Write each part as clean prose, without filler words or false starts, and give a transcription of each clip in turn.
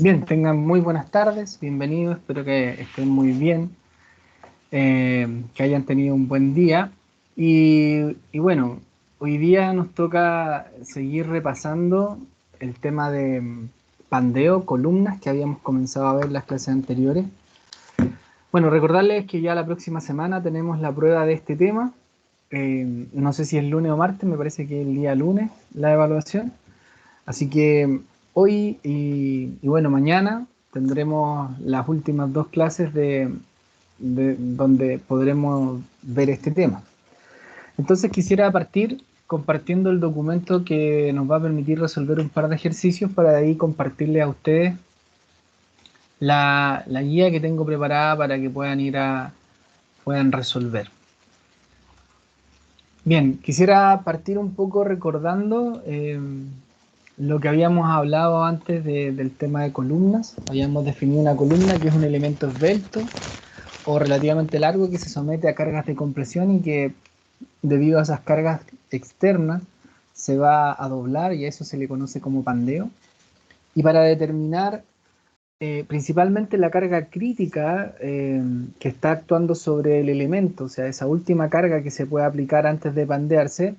Bien, tengan muy buenas tardes, bienvenidos, espero que estén muy bien, que hayan tenido un buen día. Y bueno, hoy día nos toca seguir repasando el tema de pandeo, columnas, que habíamos comenzado a ver en las clases anteriores. Bueno, recordarles que ya la próxima semana tenemos la prueba de este tema. No sé si es lunes o martes, me parece que es el día lunes la evaluación. Así que hoy y bueno, mañana tendremos las últimas dos clases de donde podremos ver este tema. Entonces quisiera partir compartiendo el documento que nos va a permitir resolver un par de ejercicios para de ahí compartirles a ustedes la guía que tengo preparada para que puedan resolver. Bien, quisiera partir un poco recordando lo que habíamos hablado antes del tema de columnas. Habíamos definido una columna que es un elemento esbelto o relativamente largo que se somete a cargas de compresión y que debido a esas cargas externas se va a doblar y a eso se le conoce como pandeo. Y para determinar principalmente la carga crítica que está actuando sobre el elemento, o sea, esa última carga que se puede aplicar antes de pandearse,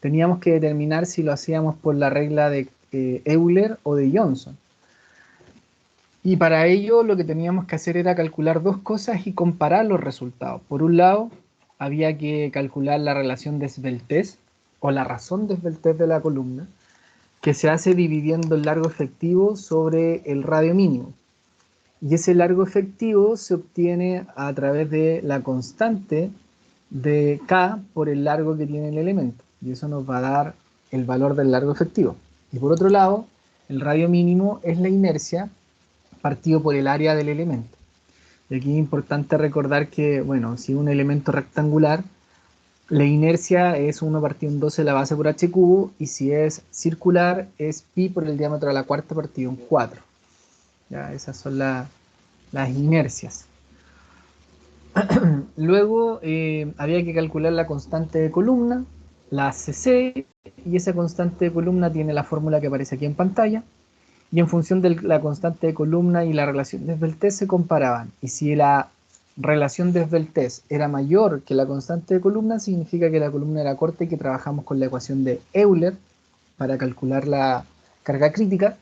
teníamos que determinar si lo hacíamos por la regla de Euler o de Johnson. Y para ello lo que teníamos que hacer era calcular dos cosas y comparar los resultados. Por un lado, había que calcular la relación de esbeltez o la razón de esbeltez de la columna, que se hace dividiendo el largo efectivo sobre el radio mínimo. Y ese largo efectivo se obtiene a través de la constante de K por el largo que tiene el elemento. Y eso nos va a dar el valor del largo efectivo. Y por otro lado, el radio mínimo es la inercia partido por el área del elemento. Y aquí es importante recordar que, bueno, si un elemento rectangular, la inercia es 1 partido en 12 la base por h cubo, y si es circular es pi por el diámetro a la cuarta partido en 4. ¿Ya? Esas son las inercias. Luego había que calcular la constante de columna, la CC, y esa constante de columna tiene la fórmula que aparece aquí en pantalla, y en función de la constante de columna y la relación de esbeltez se comparaban, y si la relación de esbeltez era mayor que la constante de columna, significa que la columna era corta y que trabajamos con la ecuación de Euler para calcular la carga crítica,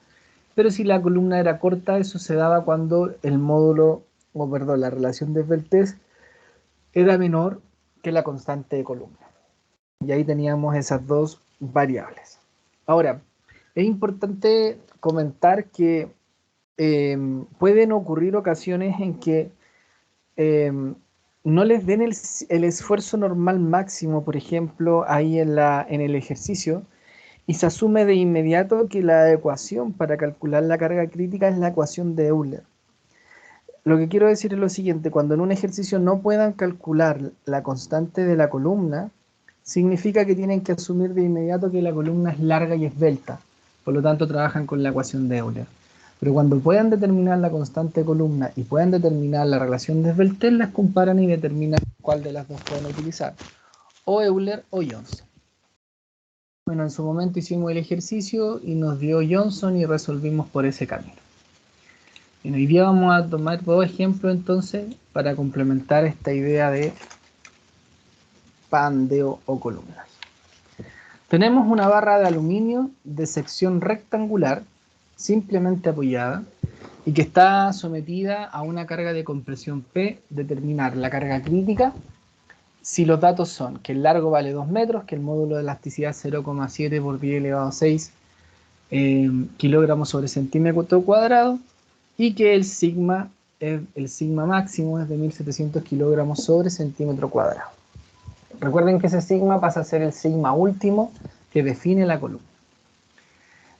pero si la columna era corta, eso se daba cuando el módulo, o perdón, la relación de esbeltez era menor que la constante de columna. Y ahí teníamos esas dos variables. Ahora, es importante comentar que pueden ocurrir ocasiones en que eh, no les den el esfuerzo normal máximo, por ejemplo, ahí en el ejercicio, y se asume de inmediato que la ecuación para calcular la carga crítica es la ecuación de Euler. Lo que quiero decir es lo siguiente: cuando en un ejercicio no puedan calcular la constante de la columna, significa que tienen que asumir de inmediato que la columna es larga y esbelta, por lo tanto trabajan con la ecuación de Euler. Pero cuando puedan determinar la constante de columna y puedan determinar la relación de esbeltez, las comparan y determinan cuál de las dos pueden utilizar, o Euler o Johnson. Bueno, en su momento hicimos el ejercicio y nos dio Johnson y resolvimos por ese camino. Y hoy día vamos a tomar dos ejemplos entonces para complementar esta idea de pandeo o columnas. Tenemos una barra de aluminio de sección rectangular simplemente apoyada y que está sometida a una carga de compresión P. Determinar la carga crítica si los datos son que el largo vale 2 metros, que el módulo de elasticidad es 0,7 por 10 elevado a 6 kilogramos sobre centímetro cuadrado, y que el sigma máximo es de 1700 kilogramos sobre centímetro cuadrado. Recuerden que ese sigma pasa a ser el sigma último que define la columna.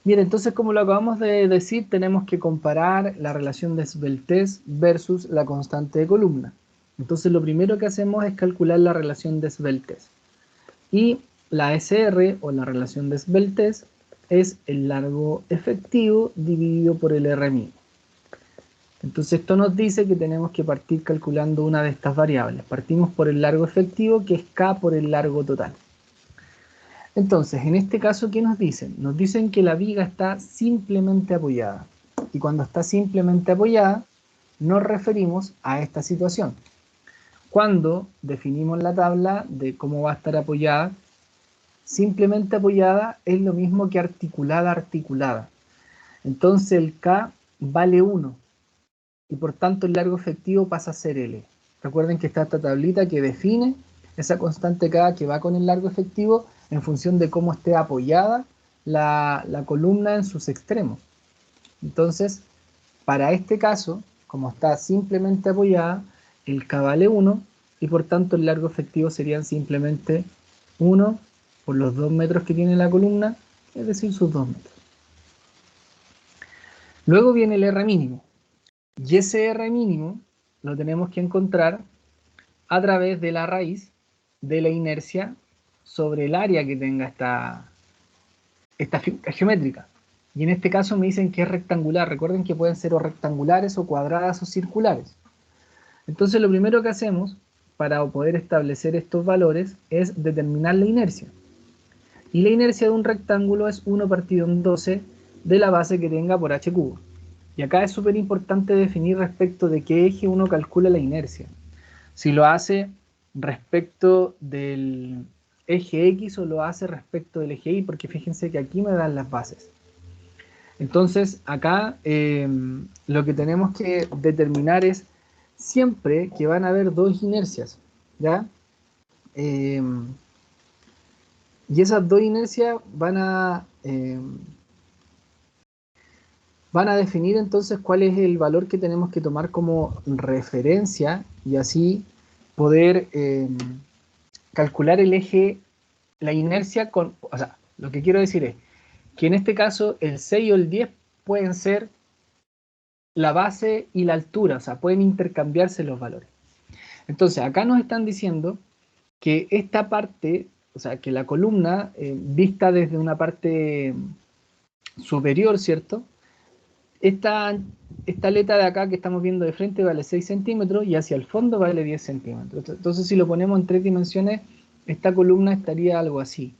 Bien, entonces, como lo acabamos de decir, tenemos que comparar la relación de esbeltez versus la constante de columna. Entonces, lo primero que hacemos es calcular la relación de esbeltez. Y la SR, o la relación de esbeltez, es el largo efectivo dividido por el R mínimo. Entonces esto nos dice que tenemos que partir calculando una de estas variables. Partimos por el largo efectivo, que es K por el largo total. Entonces, en este caso, ¿qué nos dicen? Nos dicen que la viga está simplemente apoyada. y cuando está simplemente apoyada, nos referimos a esta situación. Cuando definimos la tabla de cómo va a estar apoyada, simplemente apoyada es lo mismo que articulada, articulada. Entonces el K vale 1 y por tanto el largo efectivo pasa a ser L. Recuerden que está esta tablita que define esa constante K que va con el largo efectivo en función de cómo esté apoyada la columna en sus extremos. Entonces, para este caso, como está simplemente apoyada, el K vale 1 y por tanto el largo efectivo serían simplemente 1 por los 2 metros que tiene la columna, es decir, sus 2 metros. Luego viene el R mínimo. Y ese R mínimo lo tenemos que encontrar a través de la raíz de la inercia sobre el área que tenga esta figura geométrica. Y en este caso me dicen que es rectangular. Recuerden que pueden ser o rectangulares o cuadradas o circulares. Entonces lo primero que hacemos para poder establecer estos valores es determinar la inercia. Y la inercia de un rectángulo es 1 partido en 12 de la base que tenga por h cubo. Y acá es súper importante definir respecto de qué eje uno calcula la inercia. Si lo hace respecto del eje X o lo hace respecto del eje Y, porque fíjense que aquí me dan las bases. Entonces acá lo que tenemos que determinar es siempre que van a haber dos inercias, ¿ya? Y esas dos inercias van a definir entonces cuál es el valor que tenemos que tomar como referencia y así poder calcular el eje, la inercia con, o sea, lo que quiero decir es que en este caso el 6 o el 10 pueden ser la base y la altura, o sea, pueden intercambiarse los valores. Entonces, acá nos están diciendo que esta parte, o sea, que la columna vista desde una parte superior, ¿cierto? Esta aleta de acá que estamos viendo de frente vale 6 centímetros y hacia el fondo vale 10 centímetros. Entonces, si lo ponemos en 3 dimensiones, esta columna estaría algo así.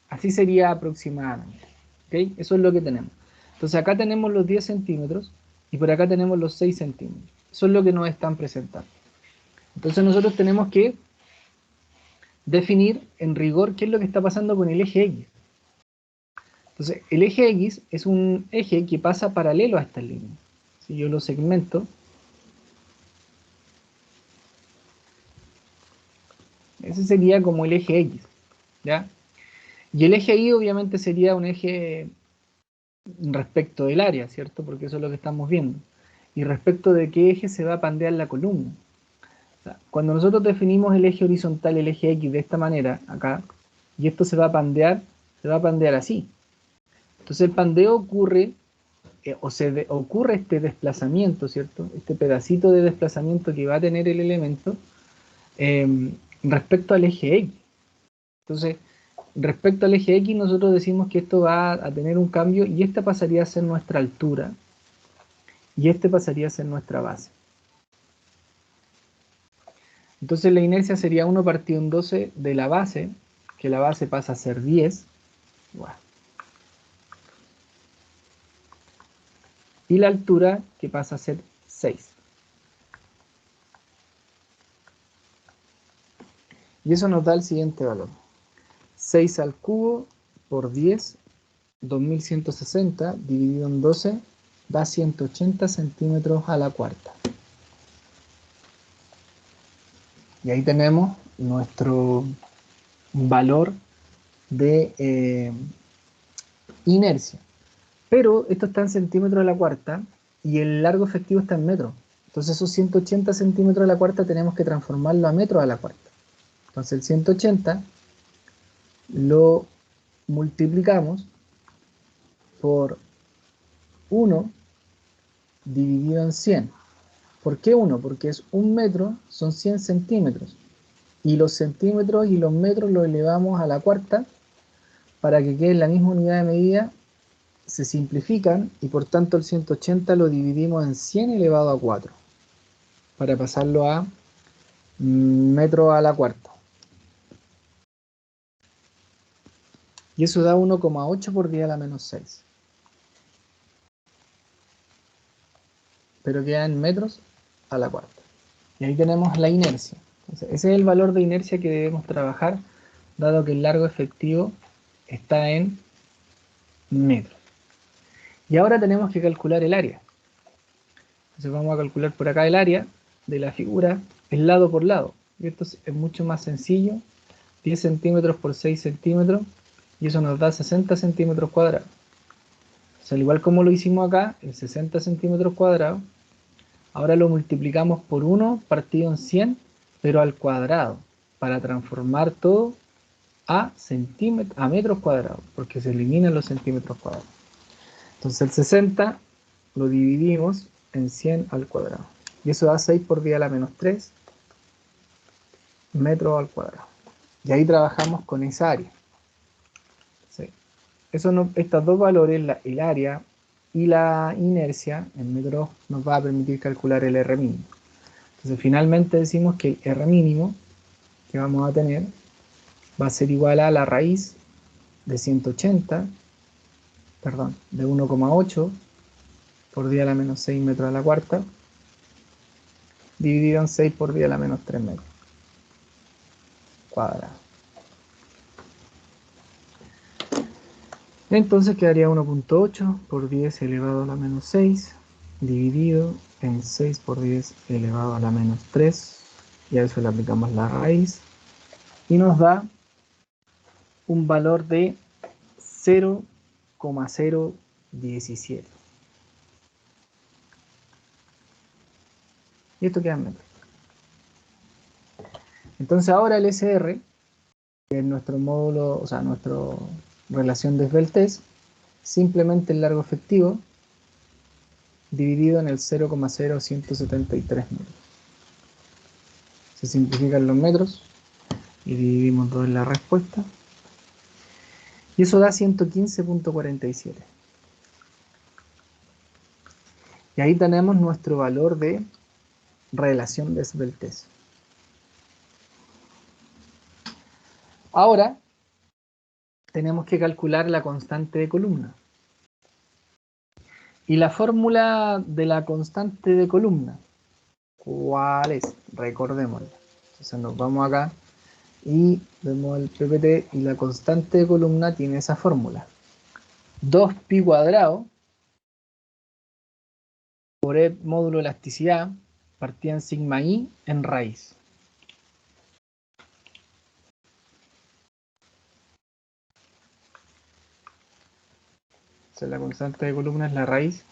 Así sería aproximadamente. ¿Okay? Eso es lo que tenemos. Entonces acá tenemos los 10 centímetros y por acá tenemos los 6 centímetros. Eso es lo que nos están presentando. Entonces nosotros tenemos que definir en rigor qué es lo que está pasando con el eje X. Entonces el eje X es un eje que pasa paralelo a esta línea. Si yo lo segmento, ese sería como el eje X, ¿ya? Y el eje Y obviamente sería un eje respecto del área, ¿cierto? Porque eso es lo que estamos viendo. Y respecto de qué eje se va a pandear la columna. O sea, cuando nosotros definimos el eje horizontal, el eje X de esta manera, acá, y esto se va a pandear así. Entonces el pandeo ocurre, ocurre este desplazamiento, ¿cierto? Este pedacito de desplazamiento que va a tener el elemento respecto al eje X. Entonces, respecto al eje X, nosotros decimos que esto va a tener un cambio y esta pasaría a ser nuestra altura y este pasaría a ser nuestra base. Entonces la inercia sería 1 partido en 12 de la base, que la base pasa a ser 10. Wow. Y la altura, que pasa a ser 6. Y eso nos da el siguiente valor. 6 al cubo por 10, 2160, dividido en 12, da 180 centímetros a la cuarta. Y ahí tenemos nuestro valor de inercia. Pero esto está en centímetros a la cuarta y el largo efectivo está en metros. Entonces esos 180 centímetros a la cuarta tenemos que transformarlo a metros a la cuarta. Entonces el 180 lo multiplicamos por 1 dividido en 100. ¿Por qué 1? Porque es 1 metro, son 100 centímetros. Y los centímetros y los metros los elevamos a la cuarta para que quede en la misma unidad de medida, se simplifican y por tanto el 180 lo dividimos en 100 elevado a 4 para pasarlo a metro a la cuarta. Y eso da 1,8 por 10 a la menos 6. Pero queda en metros a la cuarta. Y ahí tenemos la inercia. Entonces, ese es el valor de inercia que debemos trabajar, dado que el largo efectivo está en metros. Y ahora tenemos que calcular el área. Entonces vamos a calcular por acá el área de la figura, el lado por lado. Y esto es mucho más sencillo. 10 centímetros por 6 centímetros. Y eso nos da 60 centímetros cuadrados. O sea, al igual como lo hicimos acá, el 60 centímetros cuadrados, ahora lo multiplicamos por 1 partido en 100, pero al cuadrado, para transformar todo a metros cuadrados, porque se eliminan los centímetros cuadrados. Entonces el 60 lo dividimos en 100 al cuadrado. Y eso da 6 por 10 a la menos 3 metros al cuadrado. Y ahí trabajamos con esa área. ¿Sí? Estos dos valores, el área y la inercia, en metros nos va a permitir calcular el R mínimo. Entonces finalmente decimos que el R mínimo que vamos a tener va a ser igual a la raíz de 180, perdón, de 1,8 por 10 a la menos 6 metros a la cuarta, dividido en 6 por 10 a la menos 3 metros cuadrados. Entonces quedaría 1,8 por 10 elevado a la menos 6, dividido en 6 por 10 elevado a la menos 3, y a eso le aplicamos la raíz, y nos da un valor de 0,017. Y esto queda en metros. Entonces ahora el SR, que es nuestro módulo, o sea, nuestra relación de esbeltez, simplemente el largo efectivo dividido en el 0,0173 metros. Se simplifican los metros y dividimos 2 en la respuesta. Y eso da 115,47. Y ahí tenemos nuestro valor de relación de esbeltez. Ahora tenemos que calcular la constante de columna. Y la fórmula de la constante de columna, ¿cuál es? Recordémosla. Entonces nos vamos acá y vemos el PPT, y la constante de columna tiene esa fórmula. 2pi cuadrado por el módulo de elasticidad partida en sigma i en raíz. La constante de columna es la raíz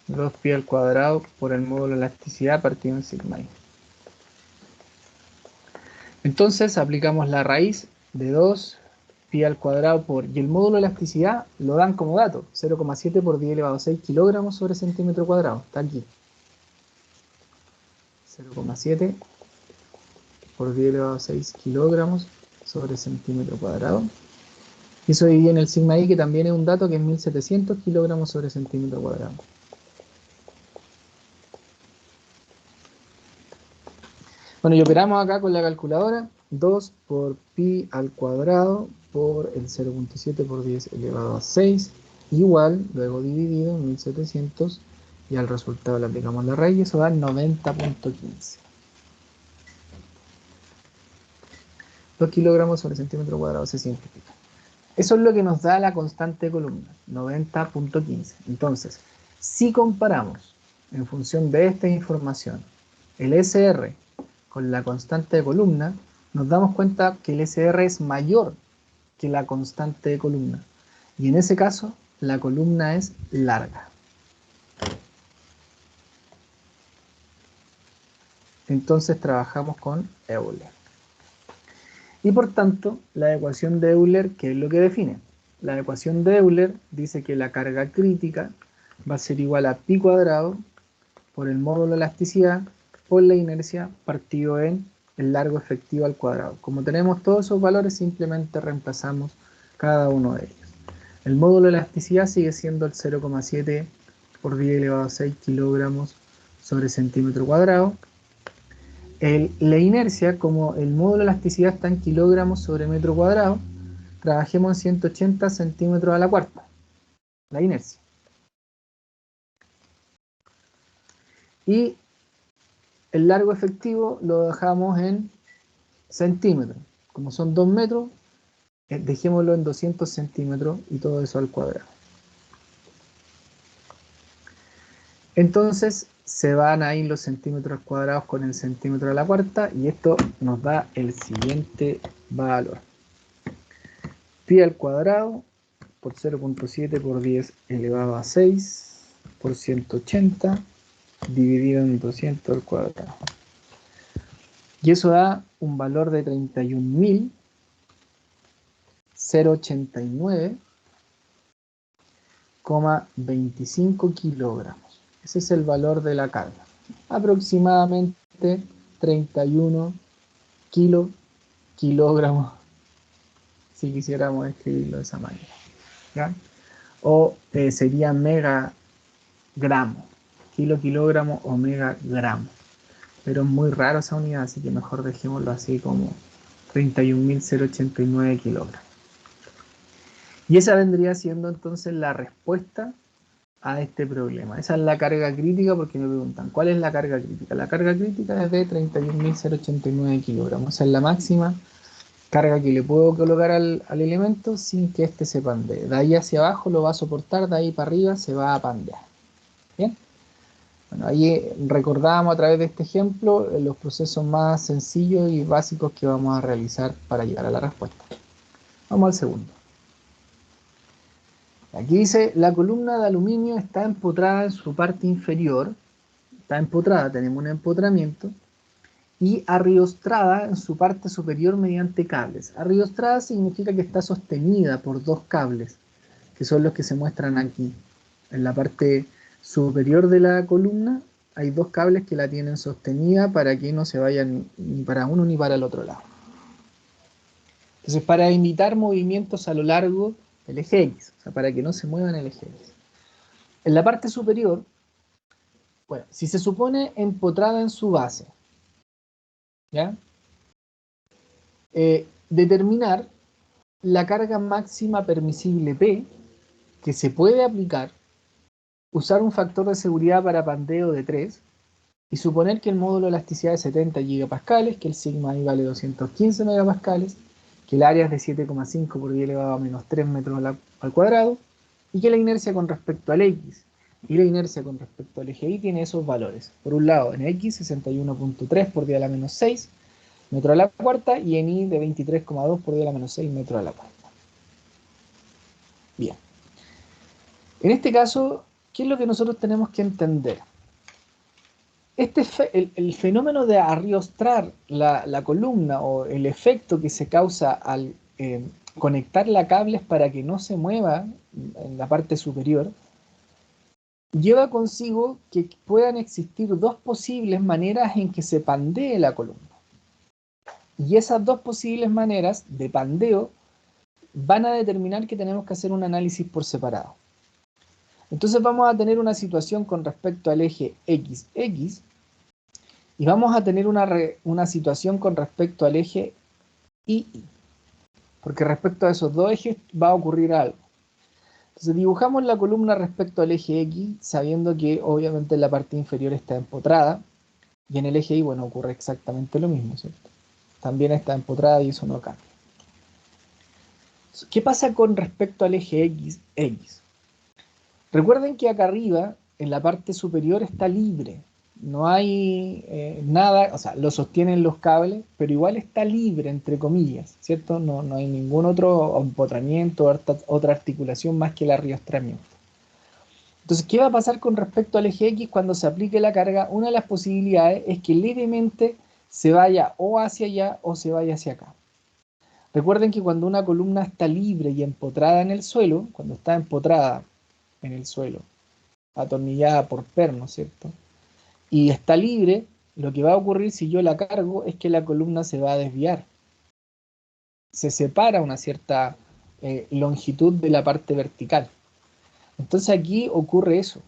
2pi al cuadrado por el módulo de elasticidad partido en sigma i. Entonces aplicamos la raíz de 2pi al cuadrado por, y el módulo de elasticidad lo dan como dato, 0,7 por 10 elevado a 6 kilogramos sobre centímetro cuadrado, está aquí. 0,7 por 10 elevado a 6 kilogramos sobre centímetro cuadrado. Y eso divide en el sigma i, que también es un dato, que es 1700 kilogramos sobre centímetro cuadrado. Bueno, y operamos acá con la calculadora. 2 por pi al cuadrado por el 0,7 por 10 elevado a 6, igual, luego dividido en 1700, y al resultado le aplicamos la raíz, y eso da 90,15. 2 kilogramos sobre centímetro cuadrado se simplifica. Eso es lo que nos da la constante de columna, 90,15. Entonces, si comparamos en función de esta información el SR con la constante de columna, nos damos cuenta que el SR es mayor que la constante de columna. Y en ese caso, la columna es larga. Entonces trabajamos con Euler. Y por tanto, la ecuación de Euler, ¿qué es lo que define? La ecuación de Euler dice que la carga crítica va a ser igual a pi cuadrado por el módulo de elasticidad por la inercia partido en el largo efectivo al cuadrado. Como tenemos todos esos valores, simplemente reemplazamos cada uno de ellos. El módulo de elasticidad sigue siendo el 0,7 por 10 elevado a 6 kilogramos sobre centímetro cuadrado. La inercia, como el módulo de elasticidad está en kilogramos sobre metro cuadrado, trabajemos en 180 centímetros a la cuarta, la inercia. Y el largo efectivo lo dejamos en centímetros. Como son 2 metros, dejémoslo en 200 centímetros y todo eso al cuadrado. Entonces se van a ir los centímetros cuadrados con el centímetro a la cuarta y esto nos da el siguiente valor. Pi al cuadrado por 0.7 por 10 elevado a 6 por 180 dividido en 200 al cuadrado. Y eso da un valor de 31.089,25 kilogramos. Ese es el valor de la carga. Aproximadamente 31 kilogramos, si quisiéramos escribirlo de esa manera, ¿ya? O sería megagramo, kilogramo o megagramo. Pero es muy raro esa unidad, así que mejor dejémoslo así como 31.089 kilogramos. Y esa vendría siendo entonces la respuesta a este problema. Esa es la carga crítica, porque me preguntan, ¿cuál es la carga crítica? La carga crítica es de 31.089 kilogramos. Esa es la máxima carga que le puedo colocar al elemento sin que éste se pandee. De ahí hacia abajo lo va a soportar, de ahí para arriba se va a pandear. ¿Bien? Bueno, ahí recordábamos a través de este ejemplo los procesos más sencillos y básicos que vamos a realizar para llegar a la respuesta. Vamos al segundo. Aquí dice, la columna de aluminio está empotrada en su parte inferior, está empotrada, tenemos un empotramiento, y arriostrada en su parte superior mediante cables. Arriostrada significa que está sostenida por dos cables, que son los que se muestran aquí. En la parte superior de la columna hay dos cables que la tienen sostenida para que no se vayan ni para uno ni para el otro lado. Entonces, para evitar movimientos a lo largo del eje X, o sea, para que no se muevan el eje X. En la parte superior, bueno, si se supone empotrada en su base, ¿ya? Determinar la carga máxima permisible P que se puede aplicar, usar un factor de seguridad para pandeo de 3 y suponer que el módulo de elasticidad es 70 gigapascales, que el sigma ahí vale 215 megapascales, que el área es de 7,5 por 10 elevado a menos 3 metros al cuadrado, y que la inercia con respecto al X y la inercia con respecto al eje Y tiene esos valores. Por un lado, en X, 61.3 por 10 a la menos 6 metros a la cuarta, y en Y de 23,2 por 10 a la menos 6 metros a la cuarta. Bien. En este caso, ¿qué es lo que nosotros tenemos que entender? El fenómeno de arriostrar la columna o el efecto que se causa al conectarla a cables para que no se mueva en la parte superior, lleva consigo que puedan existir dos posibles maneras en que se pandee la columna. Y esas dos posibles maneras de pandeo van a determinar que tenemos que hacer un análisis por separado. Entonces vamos a tener una situación con respecto al eje XX y vamos a tener una situación con respecto al eje YY. Porque respecto a esos dos ejes va a ocurrir algo. Entonces dibujamos la columna respecto al eje X, sabiendo que obviamente la parte inferior está empotrada, y en el eje Y, bueno, ocurre exactamente lo mismo, ¿cierto? También está empotrada y eso no cambia. ¿Qué pasa con respecto al eje X? Recuerden que acá arriba, en la parte superior, está libre. No hay nada, o sea, lo sostienen los cables, pero igual está libre, entre comillas, ¿cierto? No hay ningún otro empotramiento, otra articulación más que el arriostramiento. Entonces, ¿qué va a pasar con respecto al eje X cuando se aplique la carga? Una de las posibilidades es que levemente se vaya o hacia allá o se vaya hacia acá. Recuerden que cuando una columna está libre y empotrada en el suelo, cuando está empotrada en el suelo, atornillada por pernos, ¿cierto? Y está libre, lo que va a ocurrir si yo la cargo es que la columna se va a desviar. Se separa una cierta longitud de la parte vertical. Entonces aquí ocurre eso.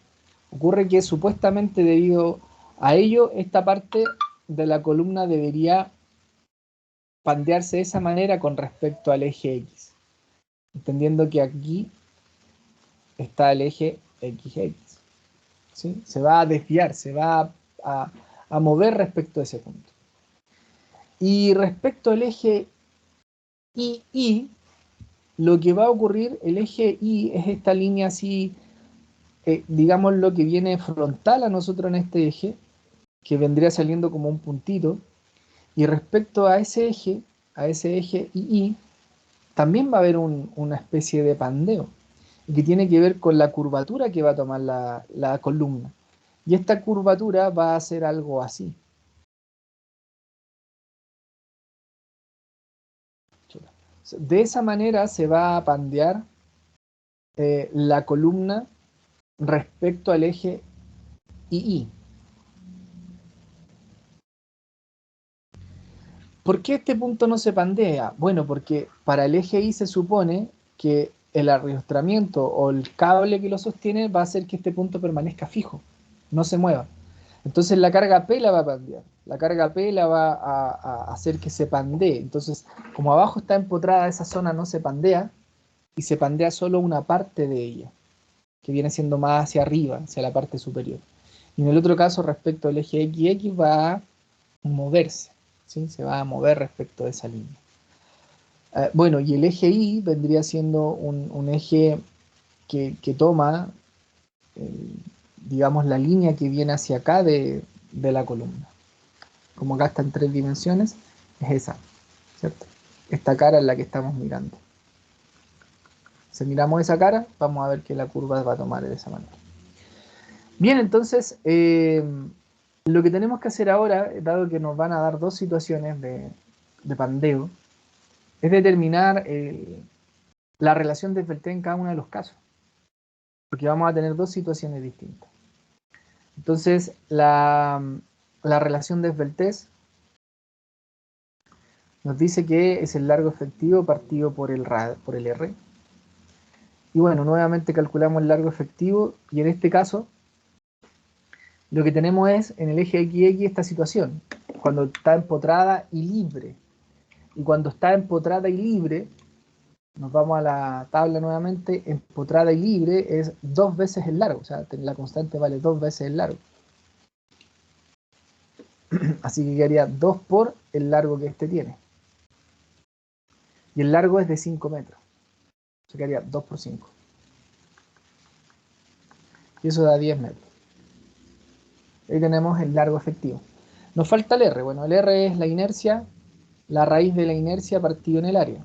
Ocurre que supuestamente debido a ello, esta parte de la columna debería pandearse de esa manera con respecto al eje X. entendiendo que aquí está el eje XX, ¿sí? Se va a desviar, se va a mover respecto a ese punto. Y respecto al eje II, lo que va a ocurrir, el eje Y es esta línea así, digamos lo que viene frontal a nosotros en este eje, que vendría saliendo como un puntito, y respecto a ese eje II, también va a haber una especie de pandeo, y que tiene que ver con la curvatura que va a tomar la columna. Y esta curvatura va a ser algo así. De esa manera se va a pandear la columna respecto al eje II. ¿Por qué este punto no se pandea? Bueno, porque para el eje Y se supone que el arrastramiento o el cable que lo sostiene va a hacer que este punto permanezca fijo, no se mueva. Entonces la carga P la va a pandear. La carga P la va a hacer que se pandee. Entonces, como abajo está empotrada, esa zona no se pandea y se pandea solo una parte de ella, que viene siendo más hacia arriba, hacia la parte superior. Y en el otro caso, respecto al eje XX, va a moverse, ¿sí? Se va a mover respecto de esa línea. Bueno, y el eje Y vendría siendo un eje que toma, digamos, la línea que viene hacia acá de la columna. Como acá está en 3 dimensiones, es esa, ¿cierto? Esta cara es la que estamos mirando. Si miramos esa cara, vamos a ver que la curva va a tomar de esa manera. Bien, entonces, lo que tenemos que hacer ahora, dado que nos van a dar 2 situaciones de pandeo, es determinar la relación de Pelté en cada uno de los casos, porque vamos a tener 2 situaciones distintas. Entonces, la relación de Peltés nos dice que es el largo efectivo partido por el R. Y bueno, nuevamente calculamos el largo efectivo y en este caso lo que tenemos es en el eje XX esta situación, cuando está empotrada y libre. Y cuando está empotrada y libre, nos vamos a la tabla nuevamente, empotrada y libre es 2 veces el largo, o sea, la constante vale 2 veces el largo. Así que quedaría 2 por el largo que este tiene. Y el largo es de 5 metros. O sea, quedaría 2 por 5. Y eso da 10 metros. Ahí tenemos el largo efectivo. Nos falta el R. Bueno, el R es la inercia, la raíz de la inercia partido en el área.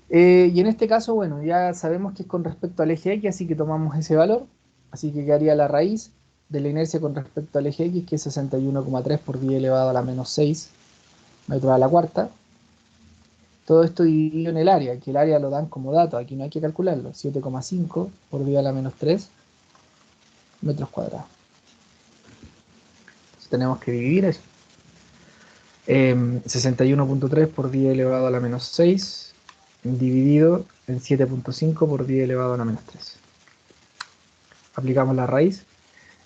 Y en este caso, bueno, ya sabemos que es con respecto al eje X, así que tomamos ese valor. Así que quedaría la raíz de la inercia con respecto al eje X, que es 61,3 por 10 elevado a la menos 6 metros a la cuarta. Todo esto dividido en el área, que el área lo dan como dato, aquí no hay que calcularlo. 7,5 por 10 a la menos 3 metros cuadrados. Entonces tenemos que dividir eso. 61,3 por 10 elevado a la menos 6 dividido en 7,5 por 10 elevado a la menos 3. Aplicamos la raíz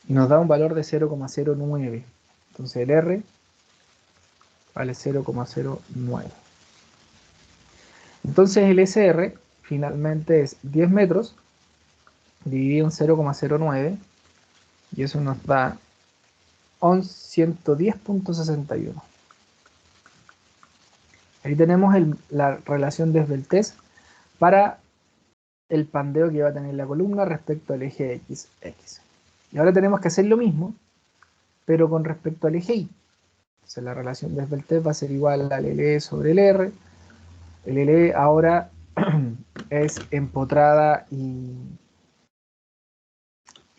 y nos da un valor de 0,09. Entonces el R vale 0,09. Entonces el SR finalmente es 10 metros dividido en 0,09 y eso nos da 110,61. Ahí tenemos la relación de Sveltez para el pandeo que va a tener la columna respecto al eje XX. Y ahora tenemos que hacer lo mismo, pero con respecto al eje Y. Entonces la relación de Sveltez va a ser igual al LE sobre el R. El LE ahora es empotrada y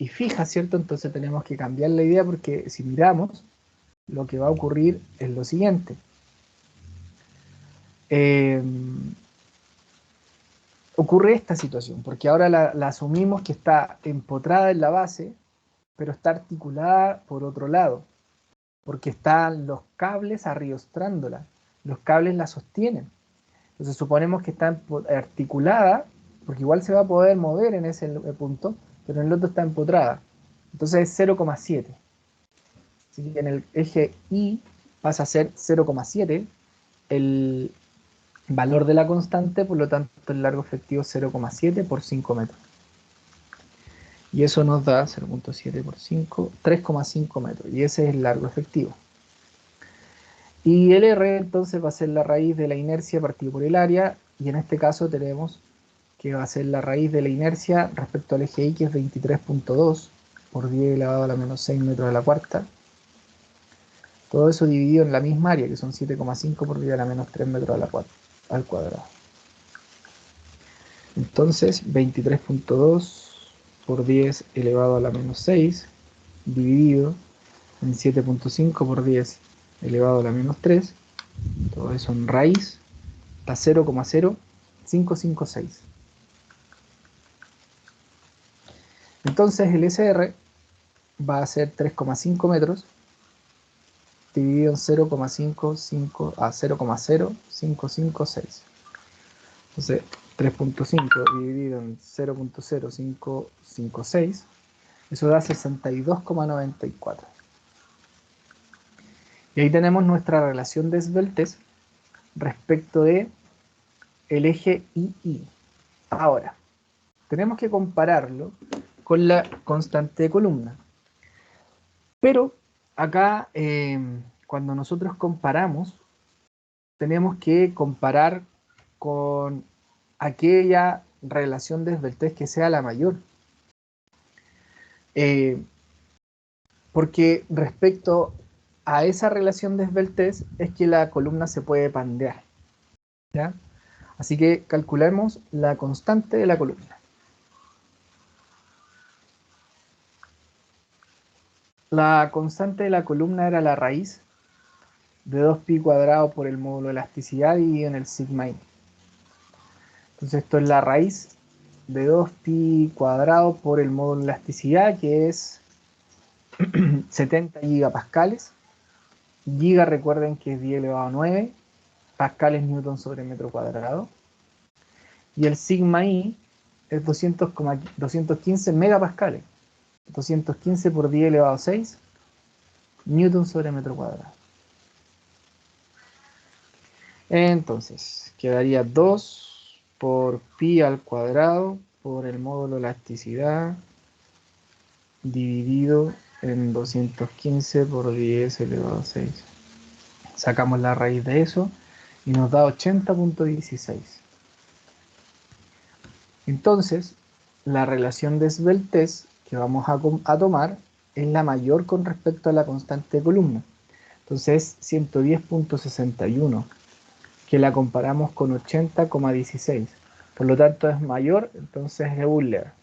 fija, ¿cierto? Entonces tenemos que cambiar la idea porque si miramos, lo que va a ocurrir es lo siguiente. Ocurre esta situación, porque ahora la asumimos que está empotrada en la base, pero está articulada por otro lado, porque están los cables arrastrándola, los cables la sostienen. Entonces suponemos que está articulada, porque igual se va a poder mover en ese punto, pero en el otro está empotrada. Entonces es 0,7. Así que en el eje Y pasa a ser 0,7 el valor de la constante, por lo tanto el largo efectivo es 0,7 por 5 metros. Y eso nos da 0,7 por 5, 3,5 metros. Y ese es el largo efectivo. Y el R entonces va a ser la raíz de la inercia partido por el área. Y en este caso tenemos que va a ser la raíz de la inercia respecto al eje Y, que es 23,2 por 10 elevado a la menos 6 metros a la cuarta. Todo eso dividido en la misma área, que son 7,5 por 10 a la menos 3 metros al cuadrado. Entonces, 23,2 por 10 elevado a la menos 6, dividido en 7,5 por 10 elevado a la menos 3, todo eso en raíz, da 0,0556. Entonces el SR va a ser 3,5 metros dividido en 0,0556. Entonces 3,5 dividido en 0,0556, eso da 62,94. Y ahí tenemos nuestra relación de esbeltez respecto de el eje II. Ahora, tenemos que compararlo con la constante de columna. Pero acá, cuando nosotros comparamos, tenemos que comparar con aquella relación de esbeltez que sea la mayor. Porque respecto a esa relación de esbeltez es que la columna se puede pandear, ¿ya? Así que calculemos la constante de la columna. La constante de la columna era la raíz de 2pi cuadrado por el módulo de elasticidad dividido en el sigma i. Entonces esto es la raíz de 2pi cuadrado por el módulo de elasticidad, que es 70 gigapascales. Giga, recuerden que es 10 elevado a 9, pascales newton sobre metro cuadrado. Y el sigma i es 215 megapascales. 215 por 10 elevado a 6 newton sobre metro cuadrado. Entonces, quedaría 2 por pi al cuadrado por el módulo de elasticidad dividido en 215 por 10 elevado a 6. Sacamos la raíz de eso y nos da 80,16. Entonces, la relación de esbeltez que vamos a tomar es la mayor con respecto a la constante de columna. Entonces, 110,61, que la comparamos con 80,16. Por lo tanto, es mayor, entonces Euler.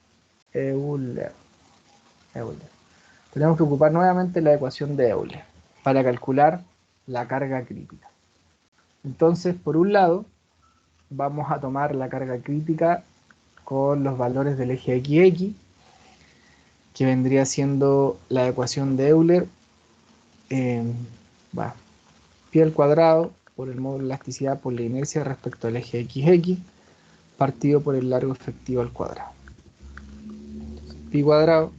Tenemos que ocupar nuevamente la ecuación de Euler para calcular la carga crítica. Entonces, por un lado, vamos a tomar la carga crítica con los valores del eje XX, que vendría siendo la ecuación de Euler, pi al cuadrado por el módulo de elasticidad por la inercia respecto al eje XX, partido por el largo efectivo al cuadrado. Entonces, pi cuadrado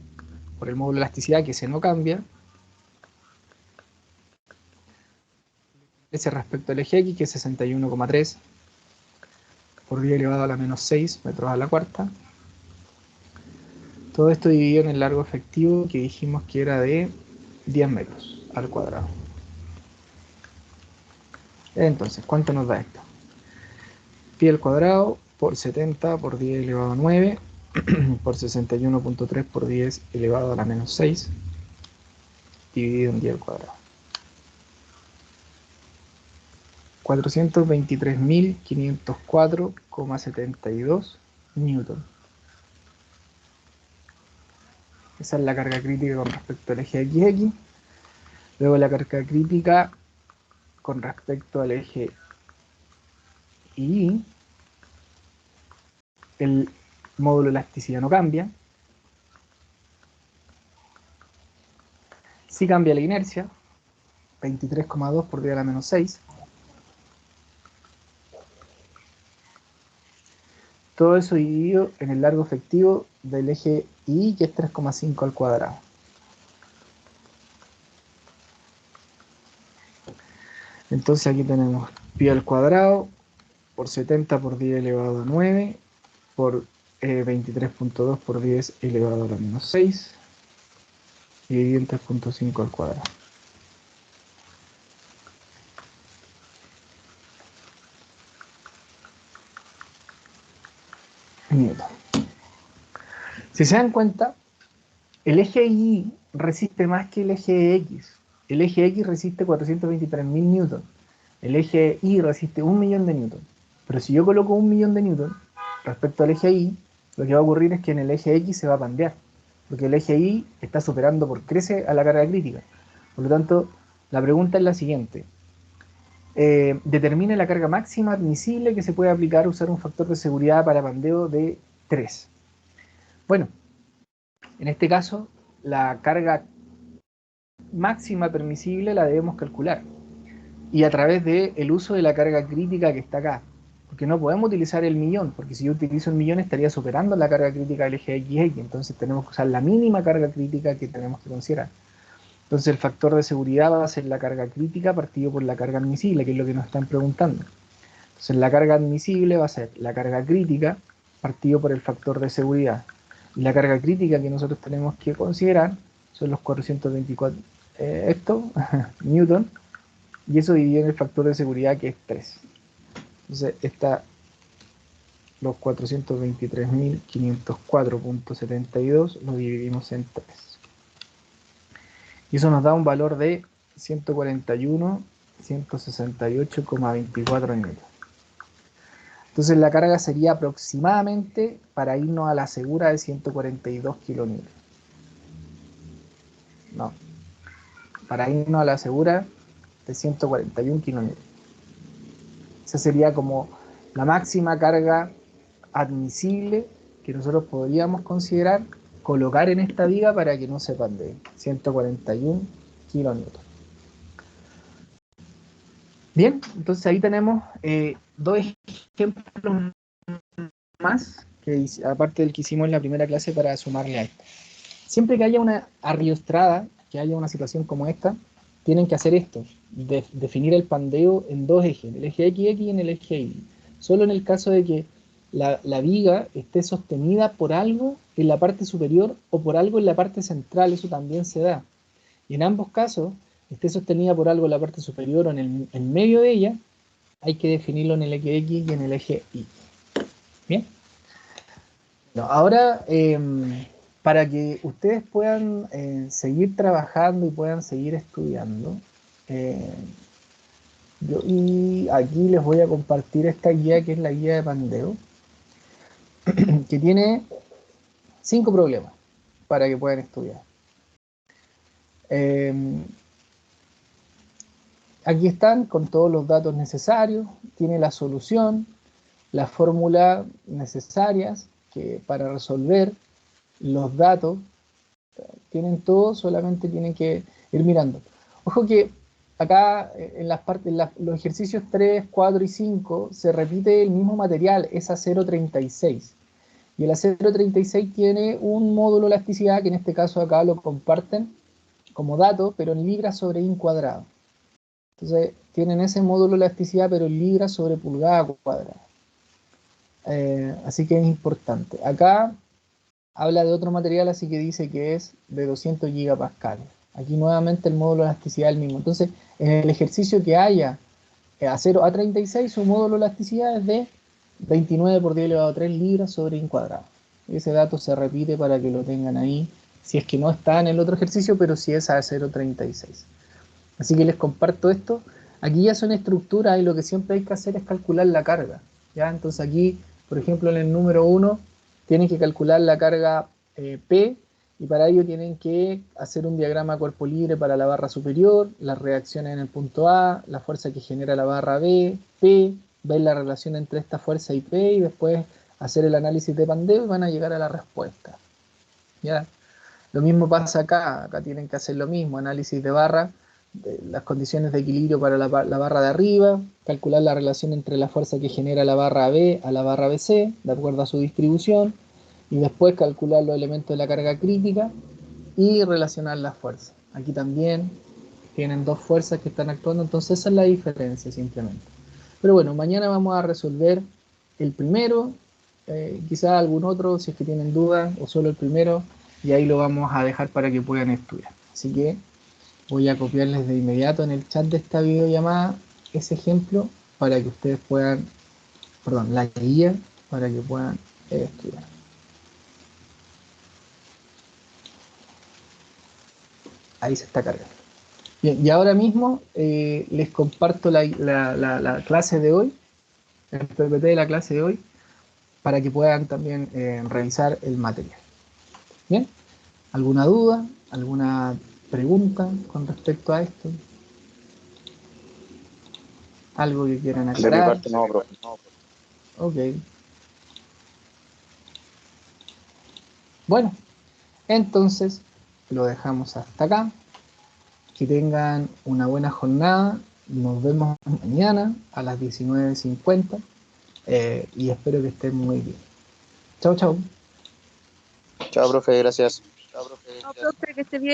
por el módulo de elasticidad, que se no cambia, ese respecto al eje X, que es 61,3 por 10 elevado a la menos 6 metros a la cuarta. Todo esto dividido en el largo efectivo, que dijimos que era de 10 metros al cuadrado. Entonces, ¿cuánto nos da esto? Pi al cuadrado por 70 por 10 elevado a 9 por 61,3 por 10 elevado a la menos 6 dividido en 10 al cuadrado. 423.504,72 newton. Esa es la carga crítica con respecto al eje XX. Luego la carga crítica con respecto al eje Y. El módulo de elasticidad no cambia. Sí cambia la inercia. 23,2 por 10 a la menos 6. Todo eso dividido en el largo efectivo del eje Y, que es 3,5 al cuadrado. Entonces aquí tenemos pi al cuadrado por 70 por 10 elevado a 9 por 23.2 por 10 elevado a la menos 6 y en 3.5 al cuadrado. Newton. Si se dan cuenta, el eje Y resiste más que el eje X. El eje X resiste 423.000 newton. El eje Y resiste 1.000.000 de newton. Pero si yo coloco 1.000.000 de newton respecto al eje Y, lo que va a ocurrir es que en el eje X se va a pandear, porque el eje Y está superando por crece a la carga crítica. Por lo tanto, la pregunta es la siguiente. Determine la carga máxima admisible que se puede aplicar usar un factor de seguridad para pandeo de 3. Bueno, en este caso, la carga máxima permisible la debemos calcular. Y a través del uso de la carga crítica que está acá. Porque no podemos utilizar el millón, porque si yo utilizo el millón estaría superando la carga crítica del eje XX, entonces tenemos que usar la mínima carga crítica que tenemos que considerar. Entonces el factor de seguridad va a ser la carga crítica partido por la carga admisible, que es lo que nos están preguntando. Entonces la carga admisible va a ser la carga crítica partido por el factor de seguridad. Y la carga crítica que nosotros tenemos que considerar son los 424 newton, y eso dividido en el factor de seguridad que es 3. Entonces está los 423.504.72 lo dividimos en 3. Y eso nos da un valor de 141.168,24 newton. Entonces la carga sería aproximadamente, para irnos a la segura, de 142 kilonewton. No, para irnos a la segura de 141 kilonewton. Esa sería como la máxima carga admisible que nosotros podríamos considerar colocar en esta viga para que no se pandee. 141 kilonewton. Bien, entonces ahí tenemos dos ejemplos más, que aparte del que hicimos en la primera clase, para sumarle a esto. Siempre que haya una arriostrada, que haya una situación como esta, tienen que hacer esto, definir el pandeo en dos ejes, el eje XX y en el eje Y. Solo en el caso de que la viga esté sostenida por algo en la parte superior o por algo en la parte central, eso también se da. Y en ambos casos, esté sostenida por algo en la parte superior o en medio de ella, hay que definirlo en el eje X y en el eje Y. Bien. No, ahora, para que ustedes puedan seguir trabajando y puedan seguir estudiando, y aquí les voy a compartir esta guía, que es la guía de pandeo, que tiene 5 problemas para que puedan estudiar. Aquí están con todos los datos necesarios, tiene la solución, la fórmula necesarias para resolver los datos, tienen todo, solamente tienen que ir mirando. Ojo que acá en las partes, los ejercicios 3, 4 y 5 se repite el mismo material, es A036. Y el A036 tiene un módulo de elasticidad, que en este caso acá lo comparten como dato, pero en libras sobre in cuadrado. Entonces tienen ese módulo de elasticidad, pero en libras sobre pulgada cuadrada. Así que es importante. Acá habla de otro material, así que dice que es de 200 gigapascales. Aquí nuevamente el módulo de elasticidad es el mismo. Entonces, en el ejercicio que haya A0 a 36, su módulo de elasticidad es de 29 por 10 elevado a 3 libras sobre in cuadrado. Ese dato se repite para que lo tengan ahí, si es que no está en el otro ejercicio, pero si es A036. Así que les comparto esto. Aquí ya son estructuras y lo que siempre hay que hacer es calcular la carga. ¿Ya? Entonces aquí, por ejemplo, en el número 1, tienen que calcular la carga P, y para ello tienen que hacer un diagrama cuerpo libre para la barra superior, las reacciones en el punto A, la fuerza que genera la barra B, P, ver la relación entre esta fuerza y P, y después hacer el análisis de pandeo y van a llegar a la respuesta. ¿Ya? Lo mismo pasa acá tienen que hacer lo mismo, análisis de barra, de las condiciones de equilibrio para la barra de arriba, calcular la relación entre la fuerza que genera la barra B a la barra BC, de acuerdo a su distribución, y después calcular los elementos de la carga crítica y relacionar las fuerzas. Aquí también tienen dos fuerzas que están actuando, entonces esa es la diferencia simplemente. Pero bueno, mañana vamos a resolver el primero, quizás algún otro, si es que tienen dudas, o solo el primero, y ahí lo vamos a dejar para que puedan estudiar. Así que voy a copiarles de inmediato en el chat de esta videollamada ese ejemplo para que ustedes puedan, perdón, la guía para que puedan estudiar. Ahí se está cargando. Bien, y ahora mismo les comparto la clase de hoy, el PPT de la clase de hoy, para que puedan también revisar el material. Bien, ¿alguna duda? ¿Alguna pregunta con respecto a esto? ¿Algo que quieran De mi aclarar? parte no, profe. Ok. Bueno, entonces lo dejamos hasta acá. Que tengan una buena jornada. Nos vemos mañana a las 19:50 y espero que estén muy bien. Chau, chau. Chao, profe, gracias. No, profe, que esté bien.